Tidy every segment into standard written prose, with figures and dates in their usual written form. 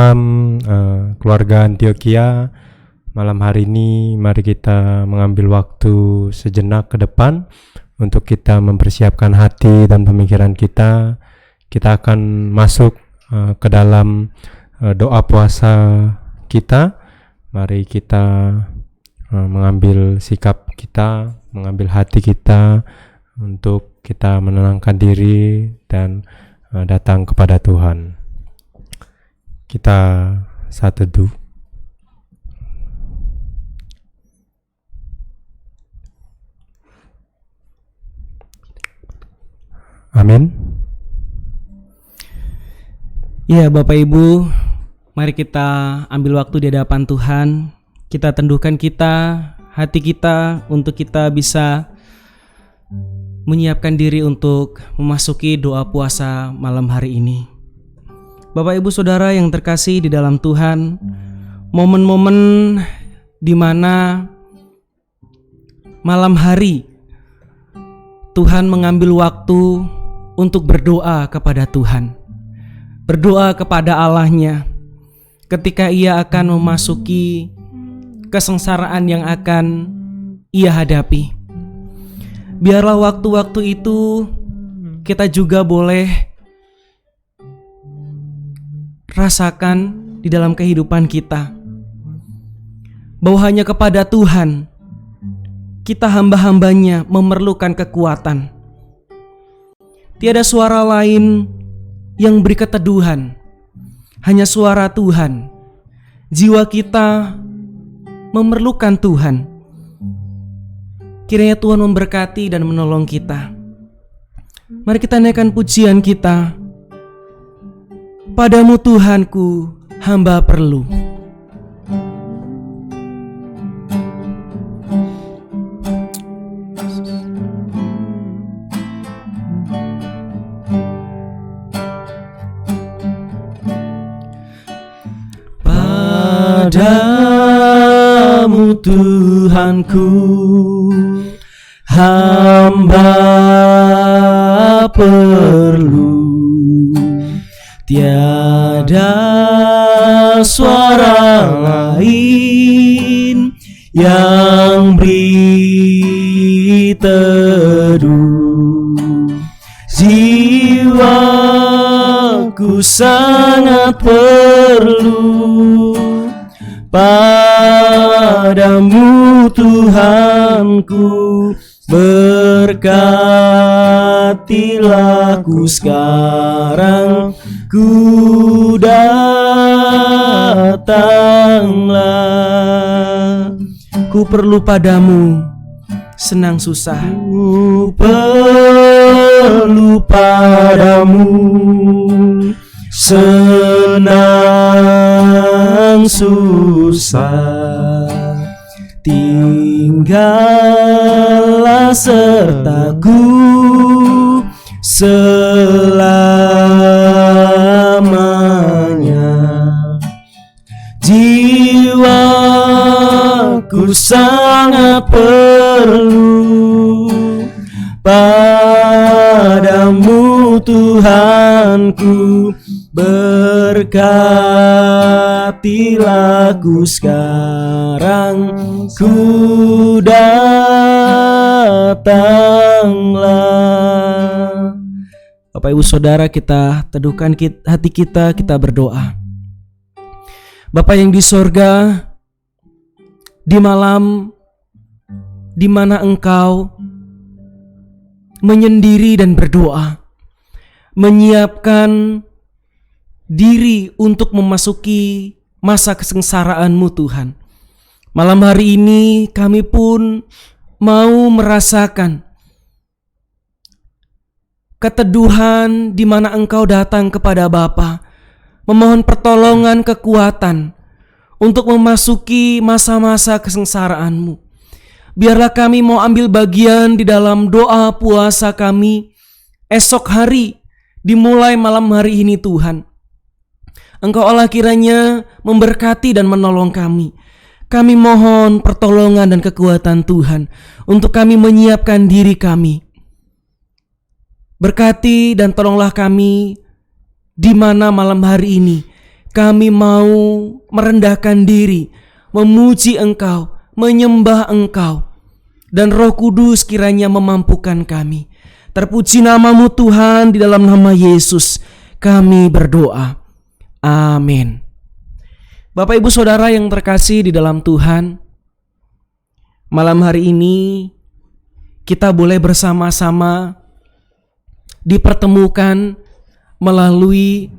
Shalom keluarga Antioquia. Malam hari ini mari kita mengambil waktu sejenak ke depan untuk kita mempersiapkan hati dan pemikiran kita. Kita akan masuk ke dalam doa puasa kita. Mari kita mengambil sikap kita, mengambil hati kita untuk kita menenangkan diri dan datang kepada Tuhan. Kita saat teduh. Amin. Ya, Bapak Ibu, mari kita ambil waktu di hadapan Tuhan. Kita teduhkan hati kita untuk kita bisa menyiapkan diri untuk memasuki doa puasa malam hari ini. Bapak Ibu Saudara yang terkasih di dalam Tuhan, momen-momen di mana malam hari Tuhan mengambil waktu untuk berdoa kepada Tuhan, berdoa kepada Allahnya ketika ia akan memasuki kesengsaraan yang akan ia hadapi. Biarlah waktu-waktu itu kita juga boleh rasakan di dalam kehidupan kita bahwa hanya kepada Tuhan kita hamba-hambanya memerlukan kekuatan. Tiada suara lain yang beri keteduhan, hanya suara Tuhan. Jiwa kita memerlukan Tuhan. Kiranya Tuhan memberkati dan menolong kita. Mari kita naikkan pujian kita. Padamu Tuhanku, hamba perlu. Padamu Tuhanku, hamba perlu. Tiada suara lain yang beri teduh. Jiwaku sangat perlu padamu Tuhanku. Berkatilah ku sekarang, ku datanglah. Ku perlu padamu, senang susah. Ku perlu padamu, senang susah. Tinggallah sertaku selamanya. Jiwaku sangat perlu padamu Tuhanku. Berkatilah ku sekarang, ku datanglah. Bapak Ibu Saudara, kita teduhkan hati kita, kita berdoa. Bapa yang di sorga, di malam di mana Engkau menyendiri dan berdoa, menyiapkan diri untuk memasuki masa kesengsaraan-Mu Tuhan. Malam hari ini kami pun mau merasakan keteduhan di mana Engkau datang kepada Bapa, memohon pertolongan kekuatan untuk memasuki masa-masa kesengsaraan-Mu. Biarlah kami mau ambil bagian di dalam doa puasa kami esok hari, dimulai malam hari ini Tuhan. Engkau Allah kiranya memberkati dan menolong kami. Kami mohon pertolongan dan kekuatan Tuhan untuk kami menyiapkan diri kami. Berkati dan tolonglah kami di mana malam hari ini kami mau merendahkan diri, memuji Engkau, menyembah Engkau. Dan Roh Kudus kiranya memampukan kami. Terpuji nama-Mu Tuhan, di dalam nama Yesus kami berdoa. Amin. Bapak Ibu Saudara yang terkasih di dalam Tuhan, malam hari ini kita boleh bersama-sama dipertemukan melalui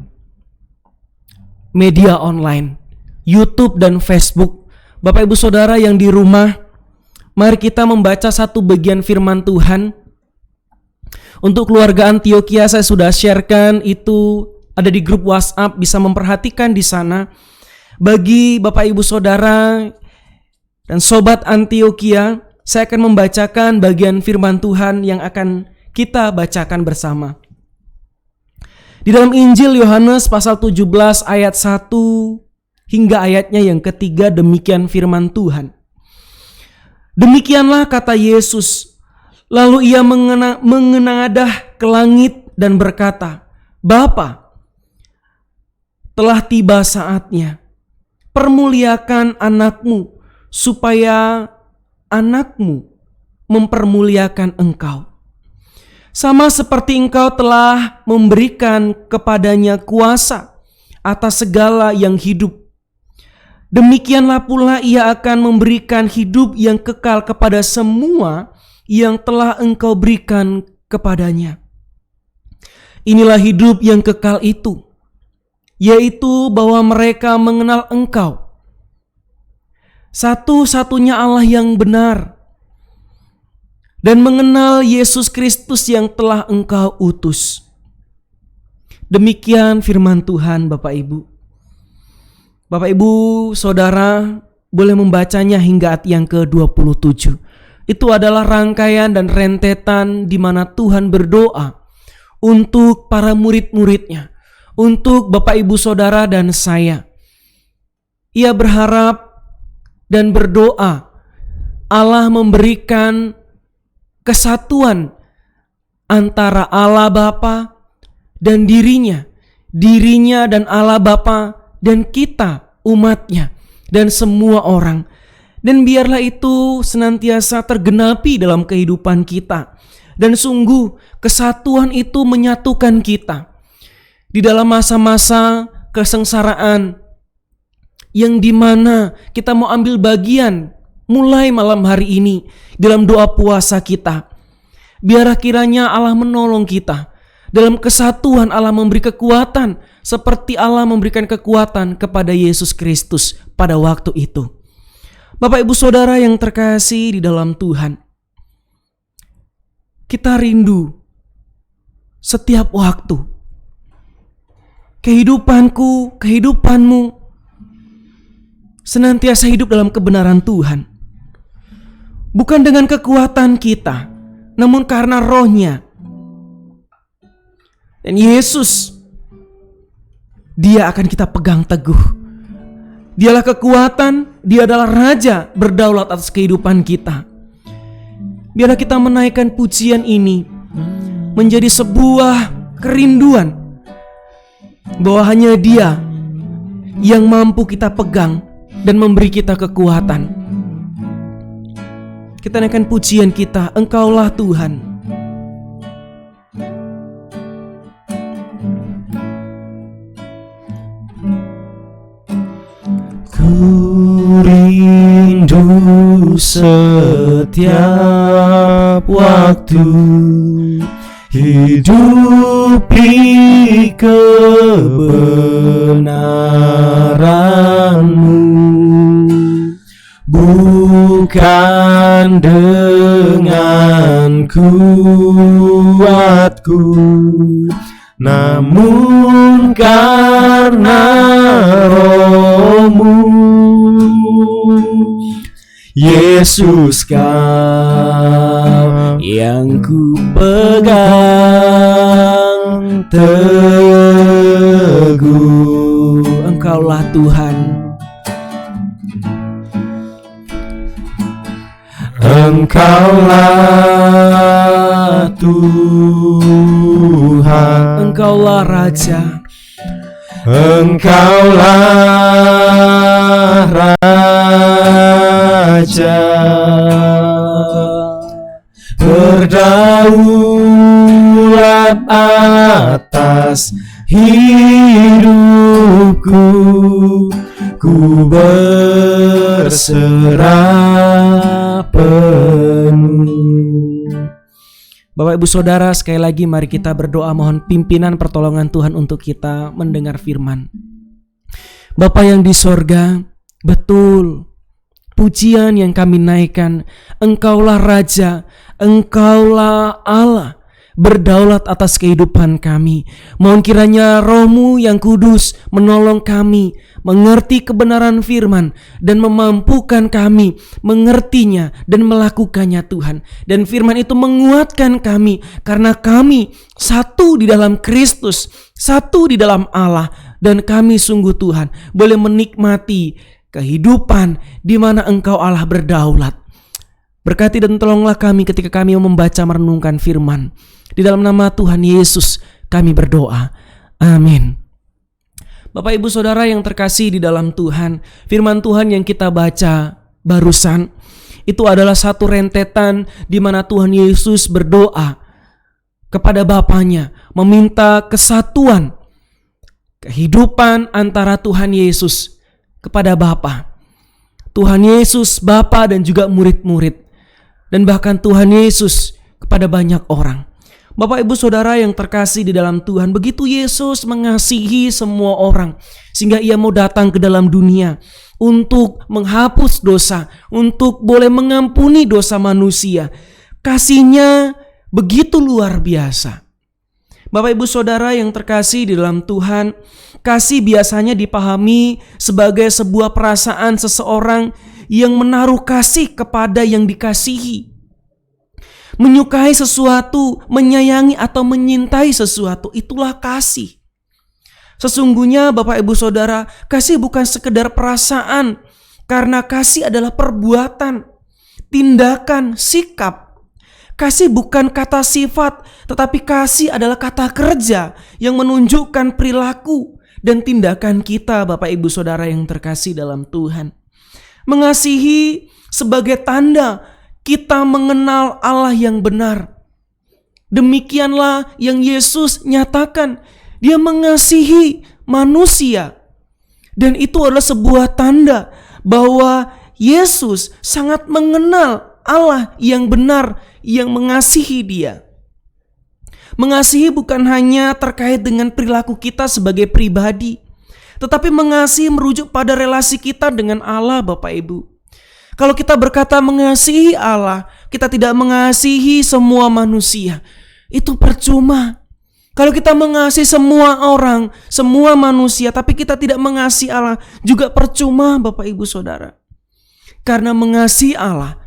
media online, YouTube dan Facebook. Bapak Ibu Saudara yang di rumah, mari kita membaca satu bagian firman Tuhan. Untuk keluarga Antioquia saya sudah sharekan, itu ada di grup WhatsApp, bisa memperhatikan di sana. Bagi Bapak Ibu Saudara dan Sobat Antioquia, saya akan membacakan bagian firman Tuhan yang akan kita bacakan bersama. Di dalam Injil Yohanes pasal 17 ayat 1 hingga ayatnya yang ketiga, demikian firman Tuhan. Demikianlah kata Yesus, lalu ia mengenadah ke langit dan berkata, Bapa, telah tiba saatnya, permuliakan anakmu, supaya anakmu mempermuliakan engkau. Sama seperti engkau telah memberikan kepadanya kuasa atas segala yang hidup, demikianlah pula ia akan memberikan hidup yang kekal kepada semua yang telah engkau berikan kepadanya. Inilah hidup yang kekal itu, yaitu bahwa mereka mengenal engkau, satu-satunya Allah yang benar, dan mengenal Yesus Kristus yang telah engkau utus. Demikian firman Tuhan, Bapak Ibu. Bapak Ibu Saudara boleh membacanya hingga ayat yang ke-27. Itu adalah rangkaian dan rentetan di mana Tuhan berdoa untuk para murid-muridnya, untuk Bapak Ibu Saudara dan saya. Ia berharap dan berdoa Allah memberikan kesatuan antara Allah Bapa dan dirinya dan Allah Bapa dan kita umatnya dan semua orang. Dan biarlah itu senantiasa tergenapi dalam kehidupan kita. Dan sungguh kesatuan itu menyatukan kita di dalam masa-masa kesengsaraan yang dimana kita mau ambil bagian mulai malam hari ini dalam doa puasa kita. Biarlah kiranya Allah menolong kita. Dalam kesatuan Allah memberi kekuatan seperti Allah memberikan kekuatan kepada Yesus Kristus pada waktu itu. Bapak Ibu Saudara yang terkasih di dalam Tuhan, kita rindu setiap waktu kehidupanku, kehidupanmu senantiasa hidup dalam kebenaran Tuhan. Bukan dengan kekuatan kita, namun karena Roh-Nya. Dan Yesus, Dia akan kita pegang teguh. Dialah kekuatan, Dia adalah Raja berdaulat atas kehidupan kita. Biarlah kita menaikkan pujian ini menjadi sebuah kerinduan bahwa hanya Dia yang mampu kita pegang dan memberi kita kekuatan. Kita naikkan pujian kita, Engkaulah Tuhan. Ku rindu setiap waktu hidupi kebenaran-Mu, bukan dengan kuatku, namun karena Roh-Mu. Yesus, Kau yang ku pegang teguh. Engkaulah Tuhan. Engkaulah Tuhan, Engkaulah Raja. Engkaulah Raja, berdaulat atas hidupku, ku berserah penuh. Bapak Ibu Saudara, sekali lagi mari kita berdoa mohon pimpinan pertolongan Tuhan untuk kita mendengar firman. Bapa yang di sorga, betul, pujian yang kami naikkan, Engkaulah Raja, Engkaulah Allah, berdaulat atas kehidupan kami. Mohon kiranya Roh-Mu yang kudus menolong kami mengerti kebenaran firman dan memampukan kami mengertinya dan melakukannya Tuhan. Dan firman itu menguatkan kami karena kami satu di dalam Kristus, satu di dalam Allah, dan kami sungguh Tuhan boleh menikmati kehidupan di mana Engkau Allah berdaulat. Berkati dan tolonglah kami ketika kami membaca merenungkan firman. Di dalam nama Tuhan Yesus kami berdoa. Amin. Bapak Ibu Saudara yang terkasih di dalam Tuhan, firman Tuhan yang kita baca barusan itu adalah satu rentetan di mana Tuhan Yesus berdoa kepada Bapanya, meminta kesatuan kehidupan antara Tuhan Yesus kepada Bapa. Tuhan Yesus, Bapa, dan juga murid-murid, dan bahkan Tuhan Yesus kepada banyak orang. Bapak Ibu Saudara yang terkasih di dalam Tuhan, begitu Yesus mengasihi semua orang sehingga Ia mau datang ke dalam dunia untuk menghapus dosa, untuk boleh mengampuni dosa manusia. Kasih-Nya begitu luar biasa. Bapak Ibu Saudara yang terkasih di dalam Tuhan, kasih biasanya dipahami sebagai sebuah perasaan seseorang yang menaruh kasih kepada yang dikasihi. Menyukai sesuatu, menyayangi atau menyintai sesuatu, itulah kasih. Sesungguhnya Bapak Ibu Saudara, kasih bukan sekedar perasaan, karena kasih adalah perbuatan, tindakan, sikap. Kasih bukan kata sifat, tetapi kasih adalah kata kerja yang menunjukkan perilaku dan tindakan kita, Bapak Ibu Saudara yang terkasih dalam Tuhan. Mengasihi sebagai tanda kita mengenal Allah yang benar. Demikianlah yang Yesus nyatakan. Dia mengasihi manusia. Dan itu adalah sebuah tanda bahwa Yesus sangat mengenal Allah yang benar, yang mengasihi dia. Mengasihi bukan hanya terkait dengan perilaku kita sebagai pribadi, tetapi mengasihi merujuk pada relasi kita dengan Allah, Bapak Ibu. Kalau kita berkata mengasihi Allah, kita tidak mengasihi semua manusia, itu percuma. Kalau kita mengasihi semua orang, semua manusia, tapi kita tidak mengasihi Allah, juga percuma, Bapak Ibu Saudara. Karena mengasihi Allah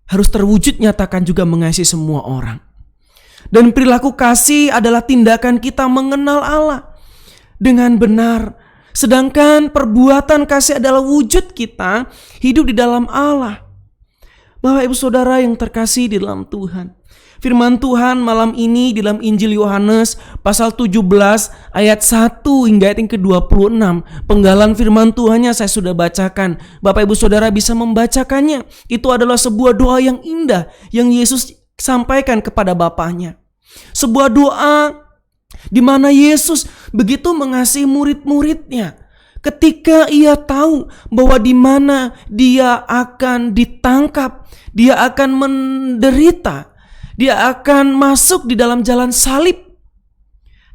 harus terwujud nyatakan juga mengasihi semua orang. Dan perilaku kasih adalah tindakan kita mengenal Allah dengan benar. Sedangkan perbuatan kasih adalah wujud kita hidup di dalam Allah. Bapak Ibu Saudara yang terkasih di dalam Tuhan, firman Tuhan malam ini di dalam Injil Yohanes pasal 17 ayat 1 hingga ayat yang ke-26. Penggalan firman Tuhannya saya sudah bacakan. Bapak Ibu Saudara bisa membacakannya. Itu adalah sebuah doa yang indah yang Yesus sampaikan kepada Bapanya. Sebuah doa di mana Yesus begitu mengasihi murid-muridnya ketika Ia tahu bahwa di mana Dia akan ditangkap, Dia akan menderita, Dia akan masuk di dalam jalan salib.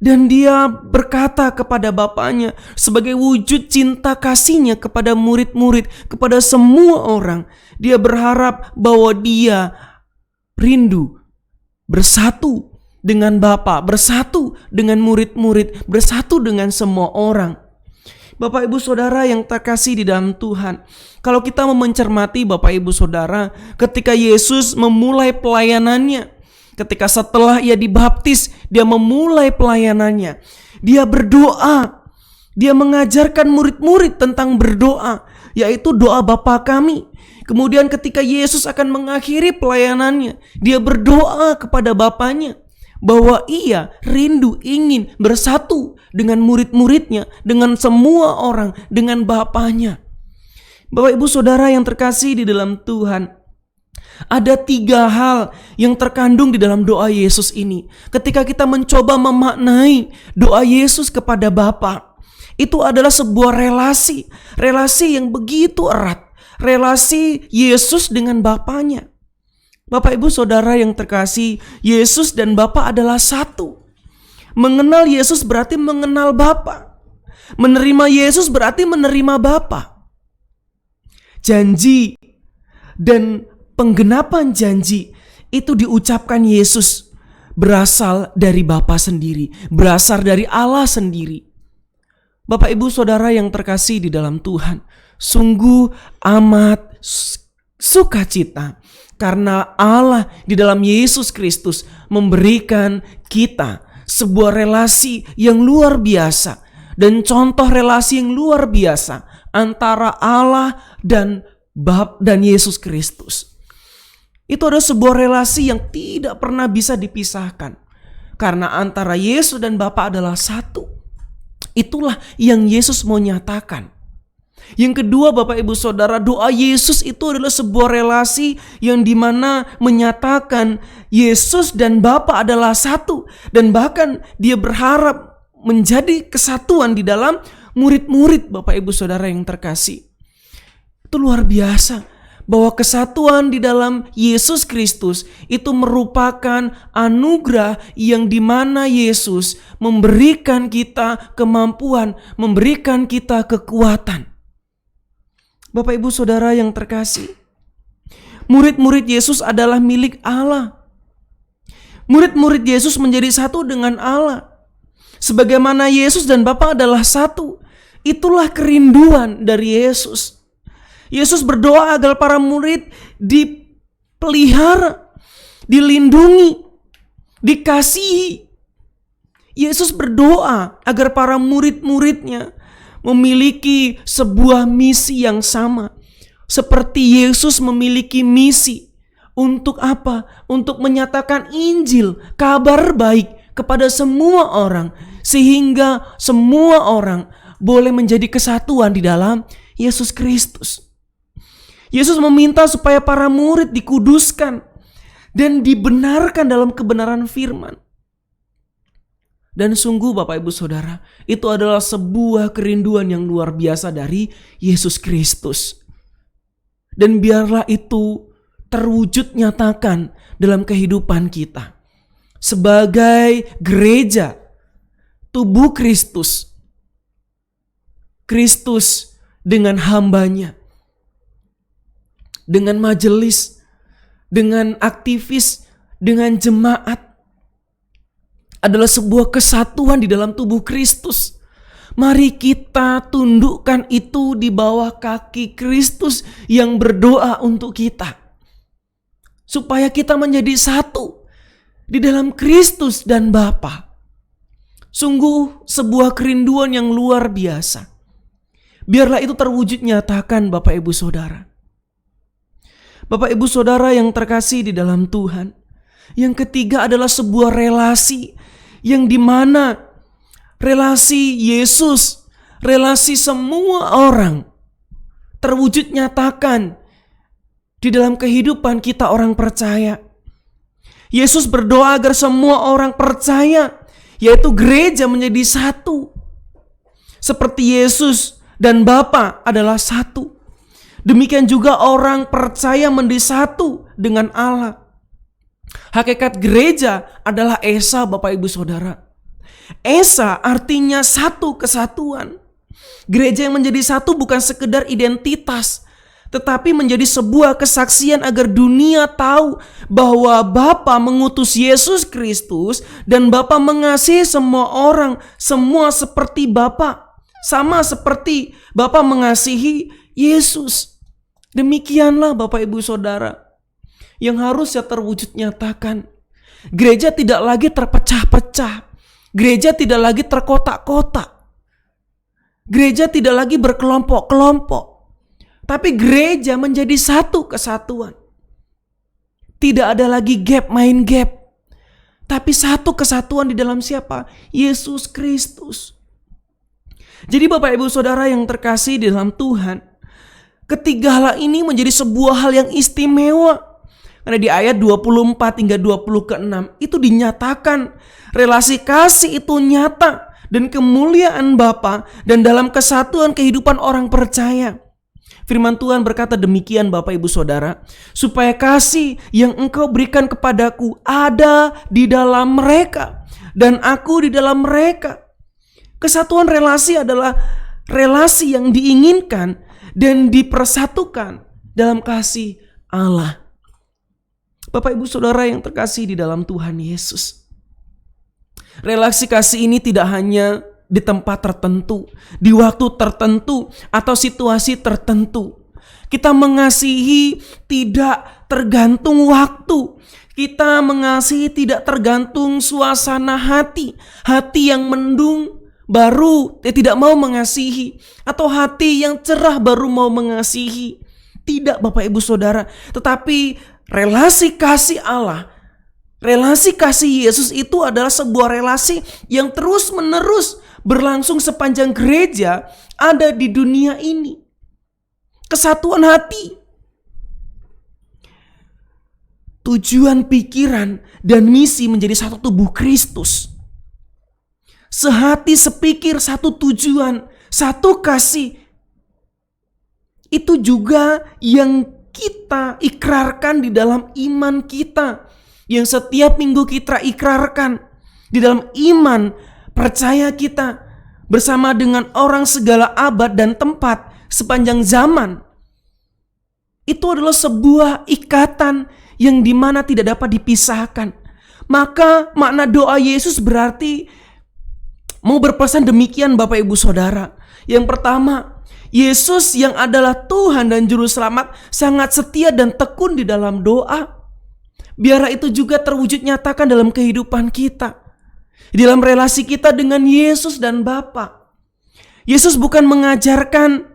Dan Dia berkata kepada Bapanya sebagai wujud cinta kasih-Nya kepada murid-murid, kepada semua orang. Dia berharap bahwa Dia rindu bersatu dengan Bapa, bersatu dengan murid-murid, bersatu dengan semua orang. Bapak Ibu Saudara yang terkasih di dalam Tuhan, kalau kita mau mencermati Bapak Ibu Saudara, ketika Yesus memulai pelayanannya, ketika setelah Ia dibaptis, Dia memulai pelayanannya. Dia berdoa, Dia mengajarkan murid-murid tentang berdoa, yaitu doa Bapa kami. Kemudian ketika Yesus akan mengakhiri pelayanannya, Dia berdoa kepada Bapanya. bahwa ia rindu ingin bersatu dengan murid-muridnya, dengan semua orang, dengan Bapanya. Bapak Ibu Saudara yang terkasih di dalam Tuhan, ada 3 hal yang terkandung di dalam doa Yesus ini. Ketika kita mencoba memaknai doa Yesus kepada Bapa, itu adalah sebuah relasi yang begitu erat, relasi Yesus dengan Bapanya. Bapak Ibu Saudara yang terkasih, Yesus dan Bapa adalah satu. Mengenal Yesus berarti mengenal Bapa. Menerima Yesus berarti menerima Bapa. Janji dan penggenapan janji itu diucapkan Yesus berasal dari Bapa sendiri, berasal dari Allah sendiri. Bapak Ibu Saudara yang terkasih di dalam Tuhan, sungguh amat sukacita karena Allah di dalam Yesus Kristus memberikan kita sebuah relasi yang luar biasa dan contoh relasi yang luar biasa antara Allah dan Yesus Kristus. Itu adalah sebuah relasi yang tidak pernah bisa dipisahkan karena antara Yesus dan Bapa adalah satu. Itulah yang Yesus mau nyatakan. Yang kedua, Bapak Ibu Saudara, doa Yesus itu adalah sebuah relasi yang dimana menyatakan Yesus dan Bapa adalah satu. Dan bahkan dia berharap menjadi kesatuan di dalam murid-murid, Bapak Ibu Saudara yang terkasih. Itu luar biasa bahwa kesatuan di dalam Yesus Kristus itu merupakan anugerah yang dimana Yesus memberikan kita kemampuan, memberikan kita kekuatan. Bapak Ibu Saudara yang terkasih, murid-murid Yesus adalah milik Allah. Murid-murid Yesus menjadi satu dengan Allah. Sebagaimana Yesus dan Bapa adalah satu. Itulah kerinduan dari Yesus. Yesus berdoa agar para murid dipelihara, dilindungi, dikasihi. Yesus berdoa agar para murid-muridnya memiliki sebuah misi yang sama. Seperti Yesus memiliki misi. Untuk apa? Untuk menyatakan Injil, kabar baik kepada semua orang. Sehingga semua orang boleh menjadi kesatuan di dalam Yesus Kristus. Yesus meminta supaya para murid dikuduskan dan dibenarkan dalam kebenaran firman. Dan sungguh Bapak Ibu Saudara, itu adalah sebuah kerinduan yang luar biasa dari Yesus Kristus. Dan biarlah itu terwujud nyatakan dalam kehidupan kita. Sebagai gereja, tubuh Kristus. Kristus dengan hambanya. Dengan majelis, dengan aktivis, dengan jemaat. Adalah sebuah kesatuan di dalam tubuh Kristus. Mari kita tundukkan itu di bawah kaki Kristus yang berdoa untuk kita. Supaya kita menjadi satu di dalam Kristus dan Bapa. Sungguh sebuah kerinduan yang luar biasa. Biarlah itu terwujud nyatakan Bapak Ibu Saudara. Bapak Ibu Saudara yang terkasih di dalam Tuhan. Yang ketiga adalah sebuah relasi yang dimana relasi Yesus, relasi semua orang terwujud nyatakan di dalam kehidupan kita orang percaya. Yesus berdoa agar semua orang percaya, yaitu gereja menjadi satu. Seperti Yesus dan Bapa adalah satu. Demikian juga orang percaya menjadi satu dengan Allah. Hakikat gereja adalah Esa, Bapak Ibu Saudara. Esa artinya satu kesatuan. Gereja yang menjadi satu bukan sekedar identitas, tetapi menjadi sebuah kesaksian agar dunia tahu bahwa Bapa mengutus Yesus Kristus dan Bapa mengasihi semua orang, semua seperti Bapa, sama seperti Bapa mengasihi Yesus. Demikianlah Bapak Ibu Saudara yang harusnya terwujud nyatakan. Gereja tidak lagi terpecah-pecah. Gereja tidak lagi terkotak-kotak. Gereja tidak lagi berkelompok-kelompok. Tapi gereja menjadi satu kesatuan. Tidak ada lagi gap main gap. tapi satu kesatuan di dalam siapa? Yesus Kristus. Jadi Bapak Ibu Saudara yang terkasih di dalam Tuhan, ketiga hal ini menjadi sebuah hal yang istimewa. Karena di ayat 24 hingga 26 itu dinyatakan relasi kasih itu nyata dan kemuliaan Bapa dan dalam kesatuan kehidupan orang percaya. Firman Tuhan berkata demikian Bapak Ibu Saudara, supaya kasih yang Engkau berikan kepadaku ada di dalam mereka dan aku di dalam mereka. Kesatuan relasi adalah relasi yang diinginkan dan dipersatukan dalam kasih Allah. Bapak Ibu Saudara yang terkasih di dalam Tuhan Yesus, relasi kasih ini tidak hanya di tempat tertentu, di waktu tertentu, atau situasi tertentu. Kita mengasihi tidak tergantung waktu. Kita mengasihi tidak tergantung suasana hati. Hati yang mendung baru tidak mau mengasihi, atau hati yang cerah baru mau mengasihi. Tidak Bapak Ibu Saudara, tetapi relasi kasih Allah, relasi kasih Yesus itu adalah sebuah relasi yang terus menerus berlangsung sepanjang gereja ada di dunia ini. Kesatuan hati, tujuan pikiran dan misi menjadi satu tubuh Kristus. Sehati, sepikir, satu tujuan, satu kasih. Itu juga yang kita ikrarkan di dalam iman kita, yang setiap minggu kita ikrarkan di dalam iman percaya kita bersama dengan orang segala abad dan tempat sepanjang zaman. Itu adalah sebuah ikatan yang dimana tidak dapat dipisahkan. Maka makna doa Yesus berarti mau berpesan demikian Bapak Ibu Saudara. Yang pertama, Yesus yang adalah Tuhan dan Juru Selamat sangat setia dan tekun di dalam doa. Biarlah itu juga terwujud nyatakan dalam kehidupan kita, di dalam relasi kita dengan Yesus dan Bapa. Yesus bukan mengajarkan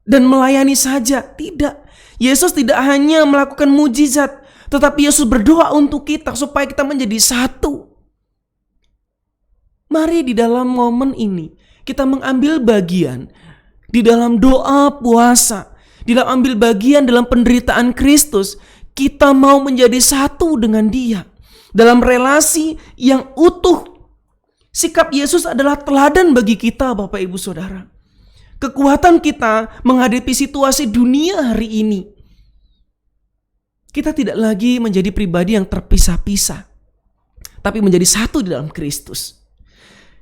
dan melayani saja, tidak. Yesus tidak hanya melakukan mujizat, tetapi Yesus berdoa untuk kita supaya kita menjadi satu. Mari di dalam momen ini kita mengambil bagian di dalam doa puasa, di dalam ambil bagian dalam penderitaan Kristus. Kita mau menjadi satu dengan Dia dalam relasi yang utuh. Sikap Yesus adalah teladan bagi kita Bapak Ibu Saudara. Kekuatan kita menghadapi situasi dunia hari ini. Kita tidak lagi menjadi pribadi yang terpisah-pisah, tapi menjadi satu di dalam Kristus.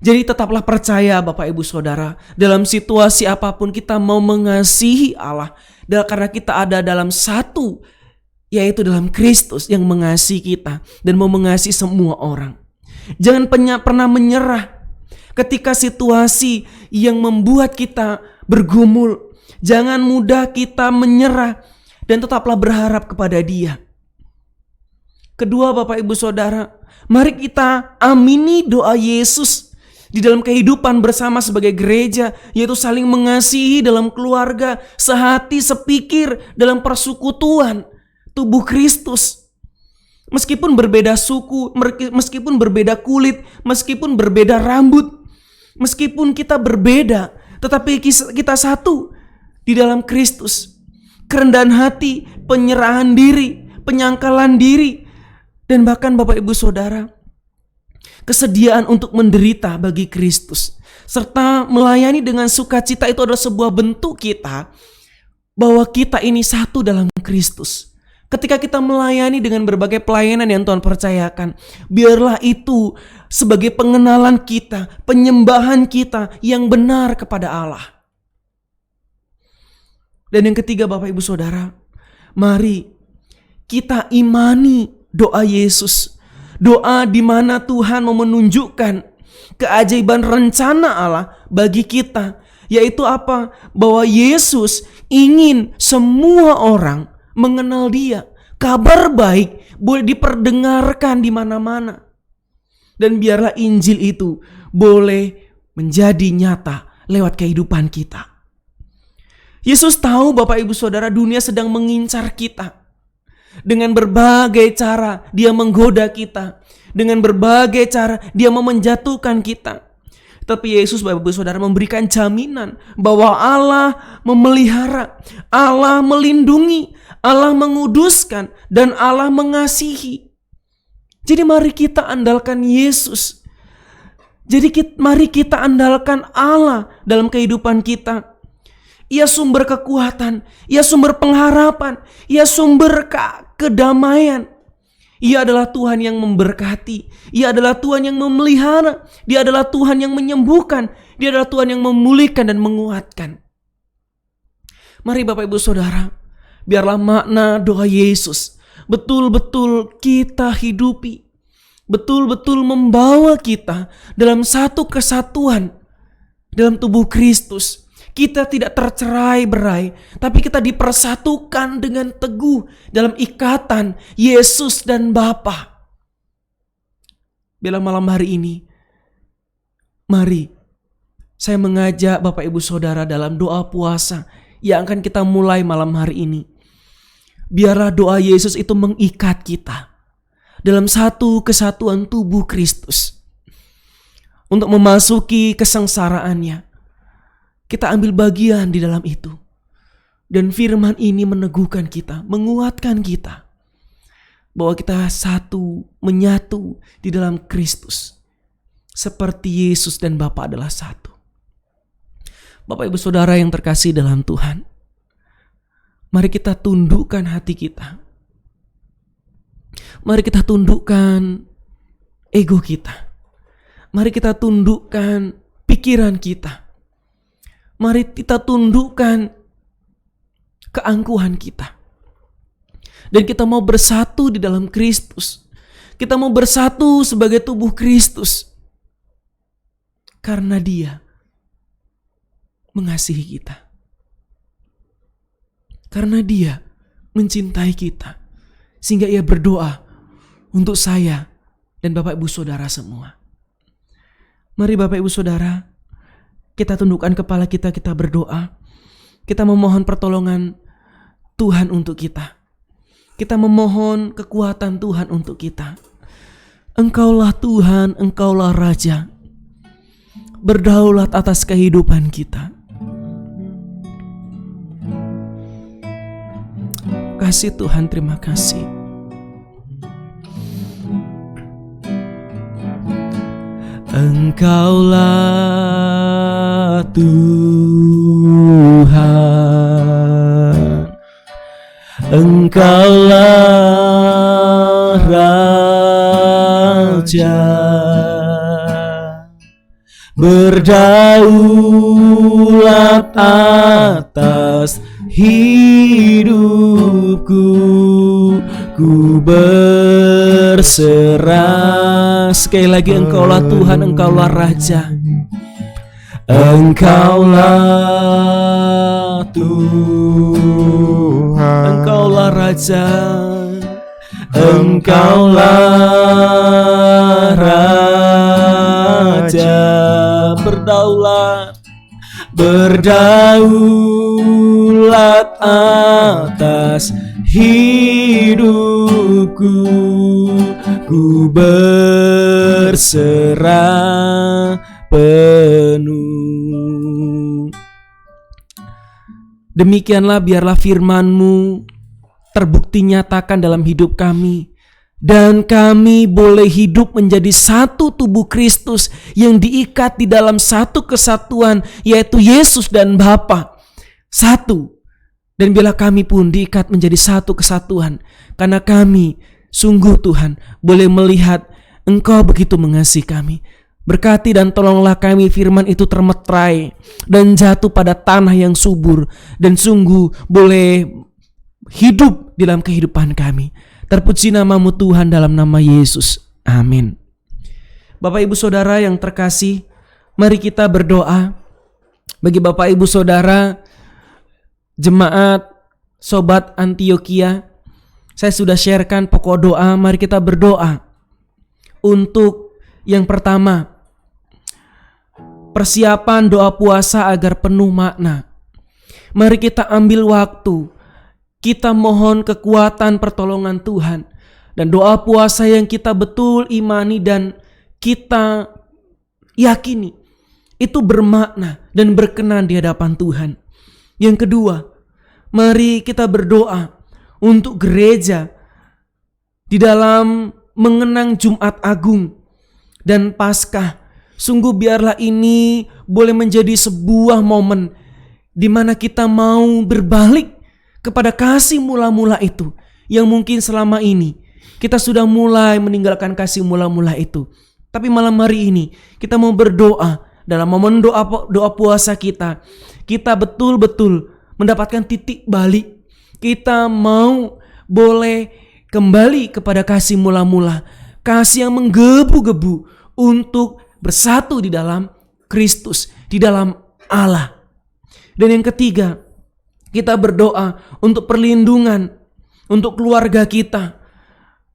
Jadi tetaplah percaya Bapak Ibu Saudara, dalam situasi apapun kita mau mengasihi Allah, karena kita ada dalam satu, yaitu dalam Kristus yang mengasihi kita dan mau mengasihi semua orang. Jangan pernah menyerah ketika situasi yang membuat kita bergumul. Jangan mudah kita menyerah dan tetaplah berharap kepada Dia. Kedua Bapak Ibu Saudara, mari kita amini doa Yesus di dalam kehidupan bersama sebagai gereja, yaitu saling mengasihi dalam keluarga, sehati sepikir dalam persekutuan tubuh Kristus. Meskipun berbeda suku, meskipun berbeda kulit, meskipun berbeda rambut, meskipun kita berbeda, tetapi kita satu di dalam Kristus. Kerendahan hati, penyerahan diri, penyangkalan diri, dan bahkan Bapak Ibu Saudara, kesediaan untuk menderita bagi Kristus serta melayani dengan sukacita itu adalah sebuah bentuk kita bahwa kita ini satu dalam Kristus. Ketika kita melayani dengan berbagai pelayanan yang Tuhan percayakan, biarlah itu sebagai pengenalan kita, penyembahan kita yang benar kepada Allah. Dan yang ketiga Bapak Ibu Saudara, mari kita imani doa Yesus. Doa di mana Tuhan mau menunjukkan keajaiban rencana Allah bagi kita, yaitu apa? Bahwa Yesus ingin semua orang mengenal Dia. Kabar baik boleh diperdengarkan di mana-mana. Dan biarlah Injil itu boleh menjadi nyata lewat kehidupan kita. Yesus tahu Bapak Ibu Saudara, dunia sedang mengincar kita. Dengan berbagai cara dia menggoda kita. Dengan berbagai cara dia mau menjatuhkan kita. Tapi Yesus, Bapak Ibu Saudara, memberikan jaminan bahwa Allah memelihara, Allah melindungi, Allah menguduskan, dan Allah mengasihi. Jadi mari kita andalkan Yesus. Mari kita andalkan Allah dalam kehidupan kita. Ia sumber kekuatan, Ia sumber pengharapan, Ia sumber kedamaian. Ia adalah Tuhan yang memberkati, Ia adalah Tuhan yang memelihara, Dia adalah Tuhan yang menyembuhkan, Dia adalah Tuhan yang memulihkan dan menguatkan. Mari Bapak Ibu Saudara, biarlah makna doa Yesus betul-betul kita hidupi, betul-betul membawa kita dalam satu kesatuan dalam tubuh Kristus. Kita tidak tercerai-berai, tapi kita dipersatukan dengan teguh dalam ikatan Yesus dan Bapa. Bila malam hari ini, mari saya mengajak Bapak Ibu Saudara dalam doa puasa yang akan kita mulai malam hari ini. Biarlah doa Yesus itu mengikat kita dalam satu kesatuan tubuh Kristus. Untuk memasuki kesengsaraannya, kita ambil bagian di dalam itu. Dan firman ini meneguhkan kita, menguatkan kita, bahwa kita menyatu di dalam Kristus. Seperti Yesus dan Bapa adalah satu. Bapak Ibu Saudara yang terkasih dalam Tuhan, mari kita tundukkan hati kita. Mari kita tundukkan ego kita. Mari kita tundukkan pikiran kita. Mari kita tundukkan keangkuhan kita. Dan kita mau bersatu di dalam Kristus. Kita mau bersatu sebagai tubuh Kristus. Karena Dia mengasihi kita. Karena Dia mencintai kita. Sehingga Ia berdoa untuk saya dan Bapak Ibu Saudara semua. Mari Bapak Ibu Saudara, kita tundukkan kepala kita, kita berdoa. Kita memohon pertolongan Tuhan untuk kita. Kita memohon kekuatan Tuhan untuk kita. Engkaulah Tuhan, Engkaulah Raja. Berdaulat atas kehidupan kita. Kasih Tuhan, terima kasih. Engkaulah Tuhan, Engkaulah Raja, berdaulat atas hidupku, ku berserah. Sekali lagi, Engkaulah Tuhan, Engkaulah Raja. Engkaulah Tuhan, Engkaulah Raja, Engkaulah Raja, berdaulat atas hidupku, ku berserah penuh. Demikianlah biarlah firman-Mu terbukti nyatakan dalam hidup kami, dan kami boleh hidup menjadi satu tubuh Kristus yang diikat di dalam satu kesatuan, yaitu Yesus dan Bapa. Satu. Dan bila kami pun diikat menjadi satu kesatuan, karena kami sungguh Tuhan boleh melihat Engkau begitu mengasihi kami. Berkati dan tolonglah kami firman itu termeterai dan jatuh pada tanah yang subur, dan sungguh boleh hidup dalam kehidupan kami. Terpuji nama-Mu Tuhan, dalam nama Yesus. Amin. Bapak Ibu Saudara yang terkasih, mari kita berdoa. Bagi Bapak Ibu Saudara jemaat Sobat Antioquia, saya sudah sharekan pokok doa. Mari kita berdoa untuk yang pertama, persiapan doa puasa agar penuh makna. Mari kita ambil waktu, kita mohon kekuatan pertolongan Tuhan Dan doa puasa yang kita betul imani dan kita yakini itu bermakna dan berkenan di hadapan Tuhan. Yang kedua, mari kita berdoa untuk gereja di dalam mengenang Jumat Agung dan Paskah. Sungguh biarlah ini boleh menjadi sebuah momen di mana kita mau berbalik kepada kasih mula-mula itu, yang mungkin selama ini kita sudah mulai meninggalkan kasih mula-mula itu. Tapi malam hari ini kita mau berdoa dalam momen doa puasa kita betul-betul mendapatkan titik balik. Kita mau boleh kembali kepada kasih mula-mula, kasih yang menggebu-gebu untuk bersatu di dalam Kristus, di dalam Allah. Dan yang ketiga, kita berdoa untuk perlindungan, untuk keluarga kita,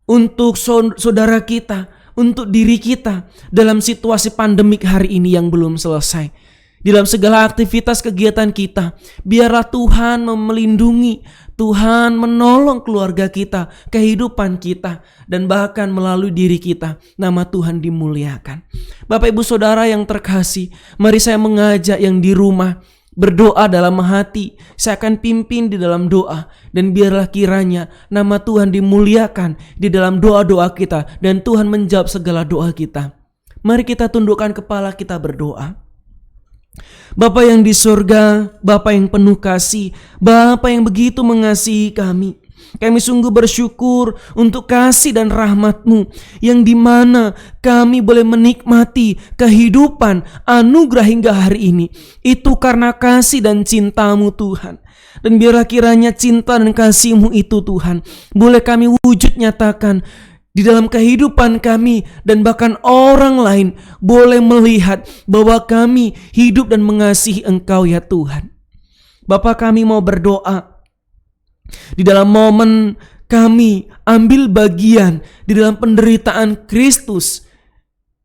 untuk saudara kita, untuk diri kita dalam situasi pandemik hari ini yang belum selesai. Di dalam segala aktivitas kegiatan kita, biarlah Tuhan melindungi, Tuhan menolong keluarga kita, kehidupan kita, dan bahkan melalui diri kita, nama Tuhan dimuliakan. Bapak Ibu Saudara yang terkasih, mari saya mengajak yang di rumah berdoa dalam hati. Saya akan pimpin di dalam doa, dan biarlah kiranya nama Tuhan dimuliakan di dalam doa-doa kita, dan Tuhan menjawab segala doa kita. Mari kita tundukkan kepala, kita berdoa. Bapa yang di surga, Bapa yang penuh kasih, Bapa yang begitu mengasihi kami. Kami sungguh bersyukur untuk kasih dan rahmat-Mu yang dimana kami boleh menikmati kehidupan anugerah hingga hari ini. Itu karena kasih dan cinta-Mu Tuhan. Dan biarlah kiranya cinta dan kasih-Mu itu Tuhan boleh kami wujud nyatakan di dalam kehidupan kami, dan bahkan orang lain boleh melihat bahwa kami hidup dan mengasihi Engkau ya Tuhan. Bapa, kami mau berdoa di dalam momen kami ambil bagian di dalam penderitaan Kristus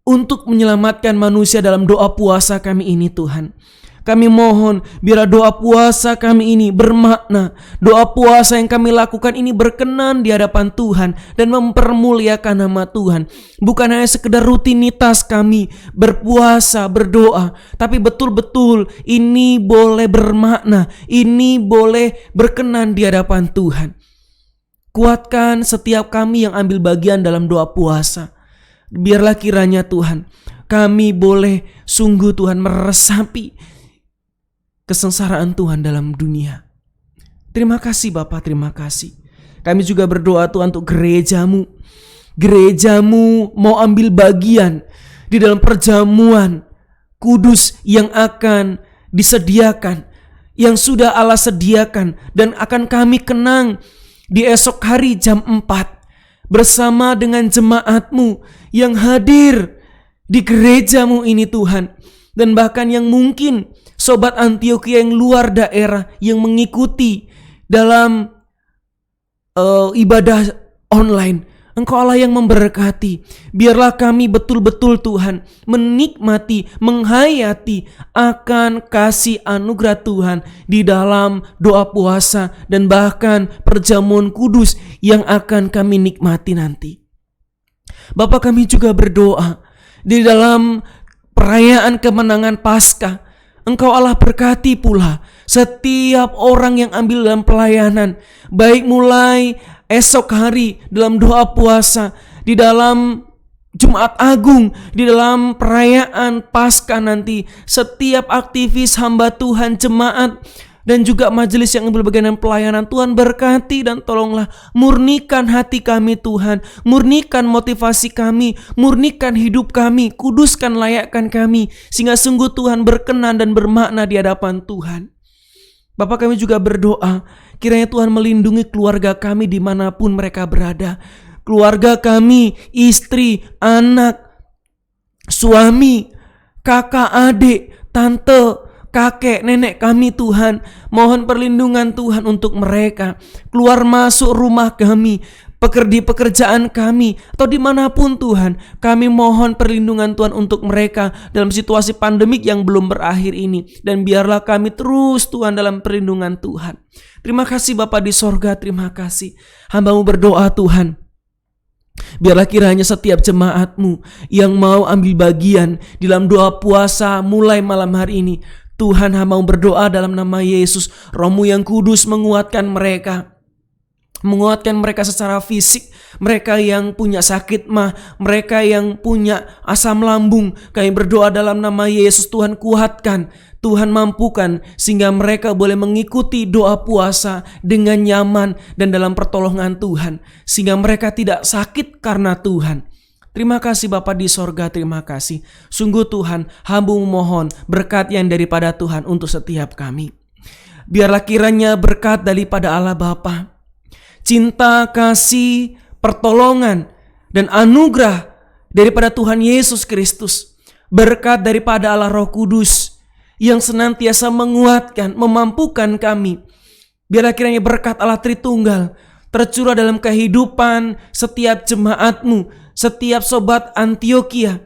untuk menyelamatkan manusia dalam doa puasa kami ini Tuhan. Kami mohon biar doa puasa kami ini bermakna. Doa puasa yang kami lakukan ini berkenan di hadapan Tuhan dan mempermuliakan nama Tuhan. Bukan hanya sekedar rutinitas kami berpuasa, berdoa, tapi betul-betul ini boleh bermakna, ini boleh berkenan di hadapan Tuhan. Kuatkan setiap kami yang ambil bagian dalam doa puasa. Biarlah kiranya Tuhan, kami boleh sungguh Tuhan meresapi kesengsaraan Tuhan dalam dunia. Terima kasih Bapa, terima kasih. Kami juga berdoa Tuhan untuk gereja-Mu. Gereja-Mu mau ambil bagian di dalam perjamuan kudus yang akan disediakan, yang sudah Allah sediakan dan akan kami kenang di esok hari jam 4 bersama dengan jemaat-Mu yang hadir di gereja-Mu ini Tuhan. Dan bahkan yang mungkin Sobat Antioquia yang luar daerah yang mengikuti dalam ibadah online. Engkau Allah yang memberkati. Biarlah kami betul-betul Tuhan menikmati, menghayati akan kasih anugerah Tuhan di dalam doa puasa dan bahkan perjamuan kudus yang akan kami nikmati nanti. Bapak, kami juga berdoa di dalam perayaan kemenangan Paskah. Engkau Allah berkati pula setiap orang yang ambil dalam pelayanan, baik mulai esok hari dalam doa puasa, di dalam Jumat Agung, di dalam perayaan Paskah nanti. Setiap aktivis hamba Tuhan, jemaat, dan juga majelis yang ambil bagian dalam pelayanan, Tuhan berkati dan tolonglah murnikan hati kami Tuhan, murnikan motivasi kami, murnikan hidup kami, kuduskan, layakkan kami, sehingga sungguh Tuhan berkenan dan bermakna di hadapan Tuhan. Bapak, kami juga berdoa kiranya Tuhan melindungi keluarga kami dimanapun mereka berada. Keluarga kami, istri, anak, suami, kakak, adik, tante, kakek, nenek kami Tuhan. Mohon perlindungan Tuhan untuk mereka. Keluar masuk rumah kami, di pekerjaan kami, atau dimanapun Tuhan. Kami mohon perlindungan Tuhan untuk mereka dalam situasi pandemik yang belum berakhir ini. Dan biarlah kami terus Tuhan dalam perlindungan Tuhan. Terima kasih Bapa di sorga, terima kasih. Hamba-Mu berdoa Tuhan Biarlah kiranya setiap jemaat-Mu yang mau ambil bagian dalam doa puasa mulai malam hari ini, Tuhan, hamba mau berdoa dalam nama Yesus, Roh-Mu yang kudus menguatkan mereka secara fisik, mereka yang punya sakit mah, mereka yang punya asam lambung. Kami berdoa dalam nama Yesus, Tuhan kuatkan, Tuhan mampukan, sehingga mereka boleh mengikuti doa puasa dengan nyaman dan dalam pertolongan Tuhan, sehingga mereka tidak sakit karena Tuhan. Terima kasih Bapa di sorga, terima kasih. Sungguh Tuhan, hamba memohon berkat yang daripada Tuhan untuk setiap kami. Biarlah kiranya berkat daripada Allah Bapa, cinta, kasih, pertolongan, dan anugerah daripada Tuhan Yesus Kristus, berkat daripada Allah Roh Kudus yang senantiasa menguatkan, memampukan kami. Biarlah kiranya berkat Allah Tritunggal tercurah dalam kehidupan setiap jemaat-Mu, setiap sobat Antioquia,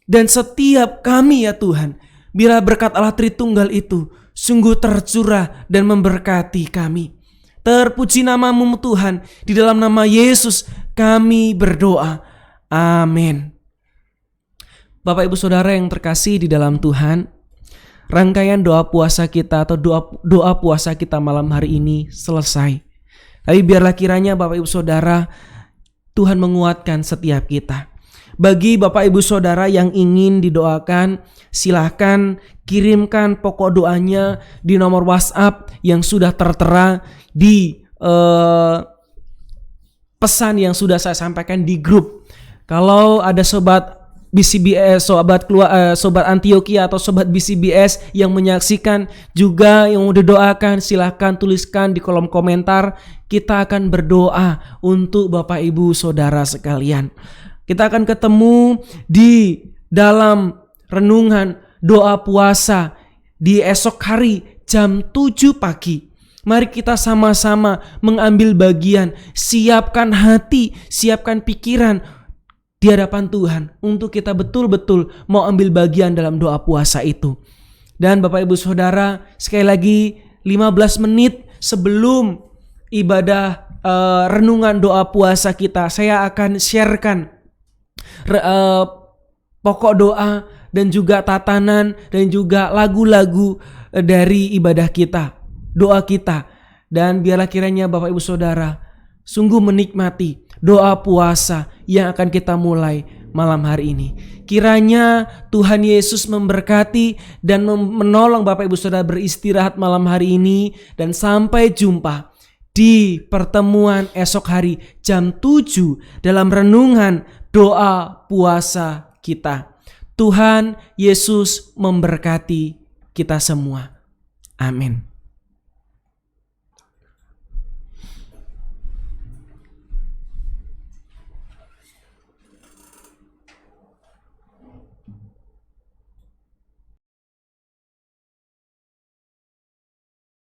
dan setiap kami ya Tuhan. Biarlah berkat Allah Tritunggal itu sungguh tercurah dan memberkati kami. Terpuji nama-Mu Tuhan, di dalam nama Yesus kami berdoa. Amin. Bapak Ibu Saudara yang terkasih di dalam Tuhan, rangkaian doa puasa kita atau doa puasa kita malam hari ini selesai. Tapi biarlah kiranya Bapak Ibu Saudara, Tuhan menguatkan setiap kita. Bagi Bapak Ibu Saudara yang ingin didoakan, silahkan kirimkan pokok doanya di nomor WhatsApp yang sudah tertera di pesan yang sudah saya sampaikan di grup. Kalau ada sobat BCBS, sobat Antioquia atau sobat BCBS yang menyaksikan juga yang mau didoakan, silahkan tuliskan di kolom komentar. Kita akan berdoa untuk Bapak Ibu Saudara sekalian. Kita akan ketemu di dalam renungan doa puasa di esok hari jam 7 pagi. Mari kita sama-sama mengambil bagian, siapkan hati, siapkan pikiran di hadapan Tuhan untuk kita betul-betul mau ambil bagian dalam doa puasa itu. Dan Bapak Ibu Saudara, sekali lagi 15 menit sebelum ibadah renungan doa puasa kita, saya akan sharekan pokok doa dan juga tatanan dan juga lagu-lagu dari ibadah kita, doa kita. Dan biarlah kiranya Bapak Ibu Saudara sungguh menikmati doa puasa yang akan kita mulai malam hari ini. Kiranya Tuhan Yesus memberkati dan menolong Bapak Ibu Saudara beristirahat malam hari ini. Dan sampai jumpa di pertemuan esok hari jam 7 dalam renungan doa puasa kita. Tuhan Yesus memberkati kita semua. Amin.